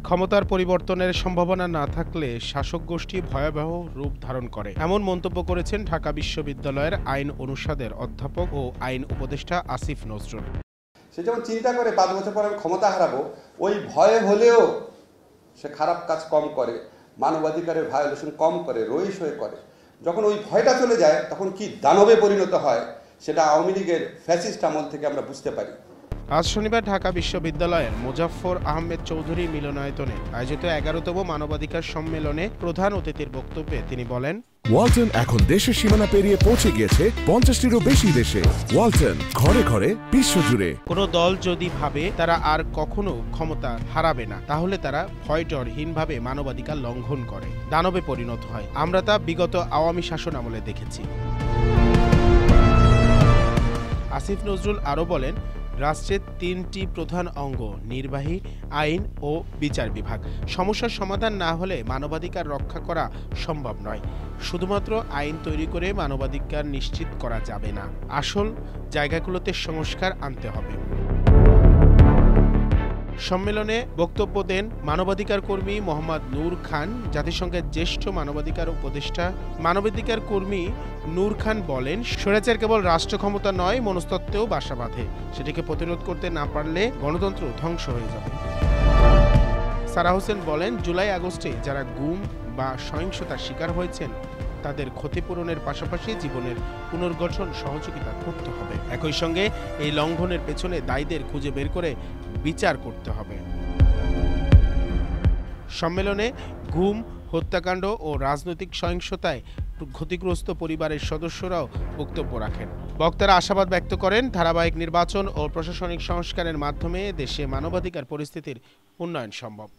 ক্ষমতার পরিবর্তনের সম্ভাবনা না থাকলে শাসক গোষ্ঠী ভয়াবহ রূপ ধারণ করে, এমন মন্তব্য করেছেন ঢাকা বিশ্ববিদ্যালয়ের আইন অনুষদের অধ্যাপক ও আইন উপদেষ্টা আসিফ নজরুল। সে যখন চিন্তা করে 5 বছর পর আমি ক্ষমতা হারাবো, ওই ভয়ে হলেও সে খারাপ কাজ কম করে, মানবাধিকারের ভায়োলেশন কম করে, রইস হয়ে করে। যখন ওই ভয়টা চলে যায় তখন কি দানবে পরিণত হয় সেটা আওয়ামী লীগের ফ্যাসিস্ট আমল থেকে আমরা বুঝতে পারি। আজ শনিবার ঢাকা বিশ্ববিদ্যালয়ের মোজাফফর আহমেদ চৌধুরী মিলনায়তনে আয়োজিত 11তম মানবাধিকার সম্মেলনে প্রধান অতিথির বক্তব্যে তিনি বলেন, ওয়ালটন এখন দেশের সীমানা পেরিয়ে পৌঁছে গিয়েছে 50টিরও বেশি দেশে। ওয়ালটন, ঘরে ঘরে, বিশ্বজুড়ে। কোনো দল যদি ভাবে তারা আর কখনো ক্ষমতা হারাবে না, তাহলে তারা ভয়ডরহীনভাবে মানবাধিকার লঙ্ঘন করে, দানবে পরিণত হয়। আমরা তা বিগত আওয়ামী শাসন আমলে দেখেছি। আসিফ নজরুল আরও বলেন, রাষ্ট্রের 3টি প্রধান অঙ্গ নির্বাহী, আইন ও বিচার বিভাগ। সমস্যার সমাধান না হলে মানবাধিকার রক্ষা করা সম্ভব নয়। শুধুমাত্র আইন তৈরি করে মানবাধিকার নিশ্চিত করা যাবে না, আসল জায়গাগুলোতে সংস্কার আনতে হবে। সম্মেলনে বক্তব্য দেন মানবাধিকার কর্মী মোহাম্মদ নূর খান। জাতিসংঘের জ্যেষ্ঠ মানবাধিকার উপদেষ্টা মানবাধিকার কর্মী নূর খান বলেন, স্বৈরাচার কেবল রাষ্ট্র ক্ষমতা নয়, মনস্তত্ত্বেও বাসা বাঁধে। সেটিকে প্রতিরোধ করতে না পারলে গণতন্ত্র ধ্বংস হয়ে যাবে। সারা হোসেন বলেন, জুলাই আগস্টে যারা গুম বা সহিংসতার শিকার হয়েছেন তাদের ক্ষতিপূরণের পাশাপাশি জীবনের পুনর্গঠন সহযোগিতা করতে হবে। একই সঙ্গে এই লঙ্ঘনের পেছনে দায়ীদের খুঁজে বের করে বিচার করতে হবে। সম্মেলনে গুম, হত্যাকাণ্ড ও রাজনৈতিক সহিংসতায় ক্ষতিগ্রস্ত পরিবারের সদস্যরাও বক্তব্য রাখেন। বক্তারা আশাবাদ ব্যক্ত করেন, ধারাবাহিক নির্বাচন ও প্রশাসনিক সংস্কারের মাধ্যমে দেশে মানবাধিকার পরিস্থিতির উন্নয়ন সম্ভব।